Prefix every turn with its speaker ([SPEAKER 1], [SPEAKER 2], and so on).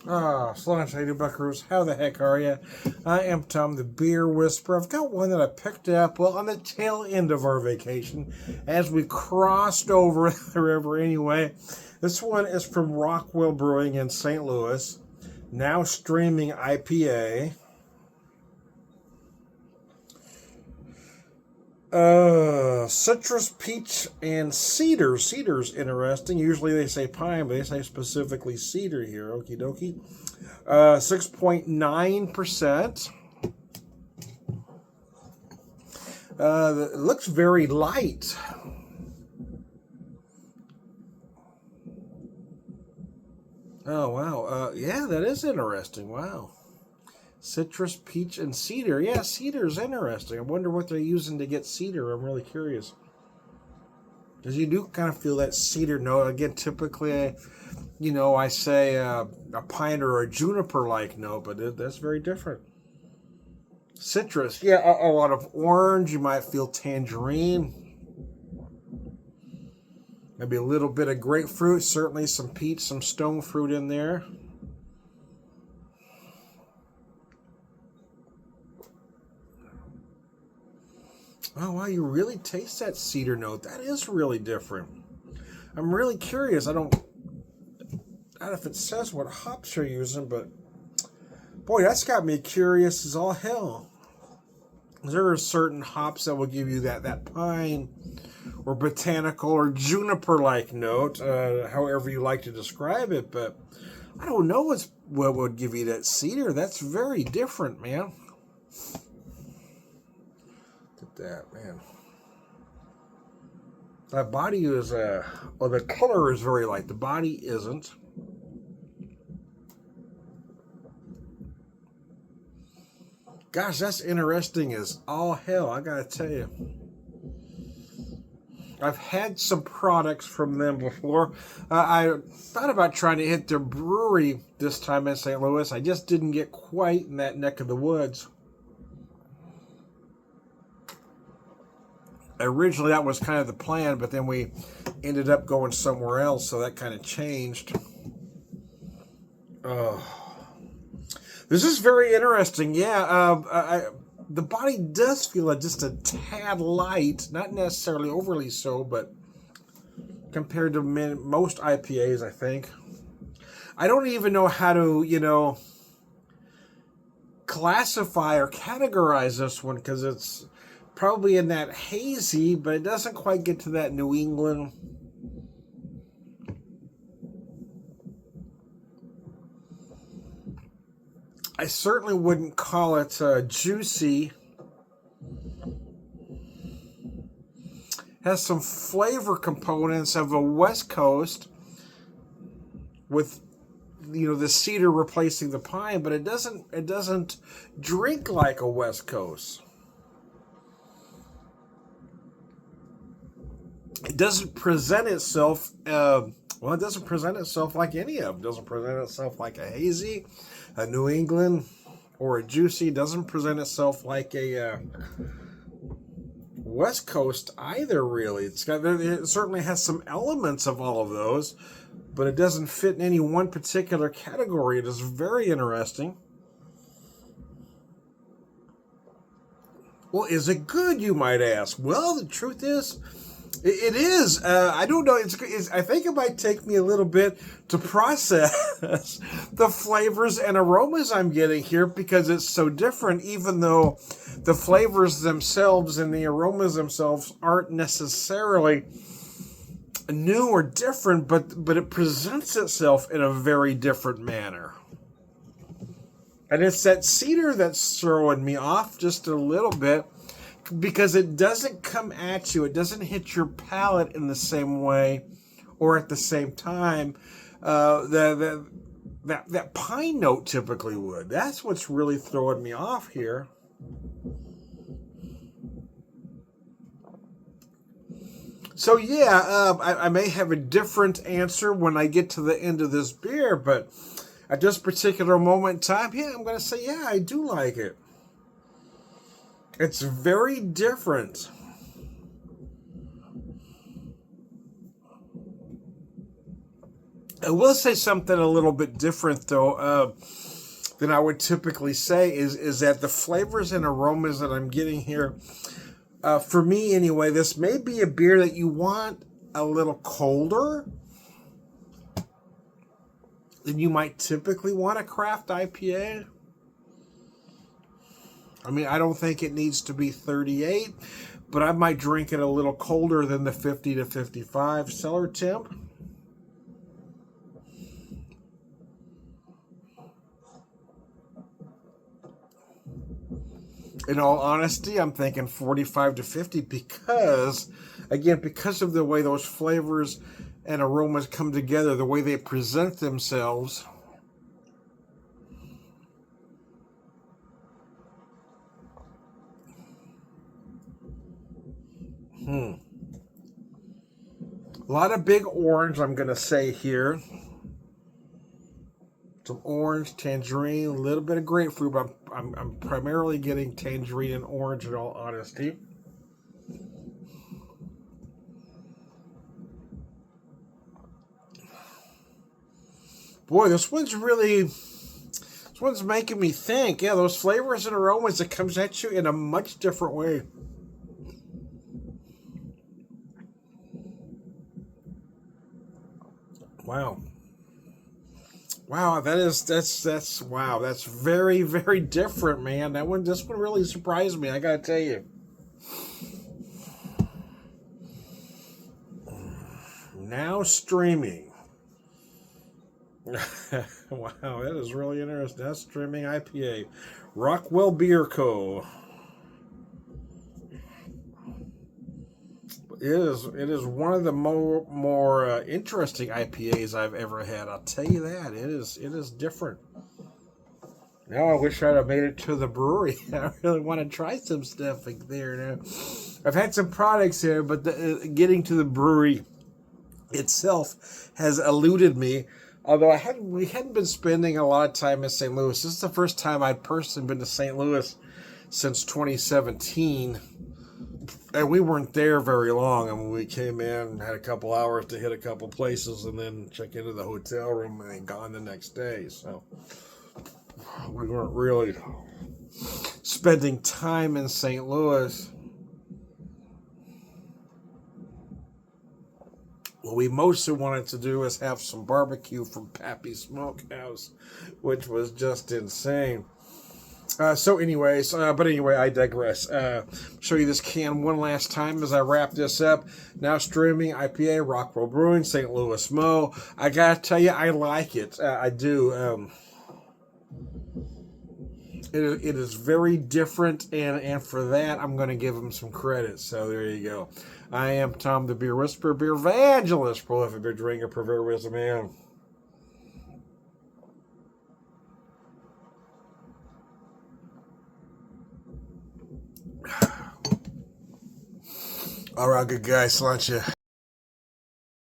[SPEAKER 1] Salutations, Buckaroos. How the heck are you? I am Tom, the Beer Whisperer. I've got one that I picked up, well, on the tail end of our vacation, as we crossed over the river anyway. This one is from Rockwell Brewing in St. Louis, now streaming IPA. Citrus, peach, and cedar. Cedar's interesting. Usually they say pine, but they say specifically cedar here. Okie dokie. 6.9%. It looks very light. Oh, wow. Yeah, that is interesting. Wow. Citrus, peach, and cedar. Yeah, cedar's interesting. I wonder what they're using to get cedar. I'm really curious. Because you do kind of feel that cedar note. Again, typically, I say a pine or a juniper-like note, but that's very different. Citrus. Yeah, a lot of orange. You might feel tangerine. Maybe a little bit of grapefruit. Certainly some peach, some stone fruit in there. Oh, wow, you really taste that cedar note. That is really different. I'm really curious. I don't know if it says what hops you're using, but boy, that's got me curious as all hell. There are certain hops that will give you that pine or botanical or juniper-like note, however you like to describe it, but I don't know what would give you that cedar. That's very different, man. That, man. That body is, the color is very light. The body isn't. Gosh, that's interesting as all hell, I gotta tell you. I've had some products from them before. I thought about trying to hit their brewery this time in St. Louis. I just didn't get quite in that neck of the woods. Originally, that was kind of the plan, but then we ended up going somewhere else, so that kind of changed. This is very interesting. Yeah, the body does feel just a tad light, not necessarily overly so, but compared to most IPAs, I think. I don't even know how to, classify or categorize this one, because it's probably in that hazy, but it doesn't quite get to that New England. I certainly wouldn't call it juicy. Has some flavor components of a West Coast with the cedar replacing the pine, but it doesn't drink like a West Coast. It doesn't present itself, it doesn't present itself like any of them. It doesn't present itself like a hazy, a New England, or a juicy. It doesn't present itself like a West Coast either, really. It certainly has some elements of all of those, but it doesn't fit in any one particular category. It is very interesting. Well, is it good, you might ask? Well, the truth is, it is. I don't know. I think it might take me a little bit to process the flavors and aromas I'm getting here, because it's so different, even though the flavors themselves and the aromas themselves aren't necessarily new or different, but it presents itself in a very different manner. And it's that cedar that's throwing me off just a little bit, because it doesn't come at you. It doesn't hit your palate in the same way or at the same time that pine note typically would. That's what's really throwing me off here. So yeah, I may have a different answer when I get to the end of this beer, but at this particular moment in time, yeah, I'm going to say, yeah, I do like it. It's very different. I will say something a little bit different, though, than I would typically say, is that the flavors and aromas that I'm getting here, for me anyway, this may be a beer that you want a little colder than you might typically want a craft IPA. I mean, I don't think it needs to be 38, but I might drink it a little colder than the 50 to 55 cellar temp. In all honesty, I'm thinking 45 to 50 because, again, because of the way those flavors and aromas come together, the way they present themselves. A lot of big orange, I'm going to say here. Some orange, tangerine, a little bit of grapefruit, but I'm primarily getting tangerine and orange in all honesty. Boy, this one's making me think. Yeah, those flavors and aromas, it comes at you in a much different way. Wow. Wow, that's very, very different, man. This one really surprised me, I gotta tell you. Now streaming. Wow, that is really interesting. That's streaming IPA. Rockwell Beer Co. It is one of the more interesting IPAs I've ever had. I'll tell you that. It is different. Now I wish I'd have made it to the brewery. I really want to try some stuff like there now. I've had some products here, but getting to the brewery itself has eluded me. Although we hadn't been spending a lot of time in St. Louis. This is the first time I'd personally been to St. Louis since 2017. And we weren't there very long. I mean, we came in, had a couple hours to hit a couple places, and then check into the hotel room and then gone the next day. So we weren't really spending time in St. Louis. What we mostly wanted to do is have some barbecue from Pappy's Smokehouse, which was just insane. But anyway, I digress. Show you this can one last time as I wrap this up. Now streaming IPA, Rockwell Brewing, St. Louis Mo. I gotta tell you, I like it. I do. It is very different, and for that, I'm going to give him some credit. So there you go. I am Tom the Beer Whisperer, Beer Evangelist, prolific beer drinker, pervert wisdom man. All right, good guys, lunch you.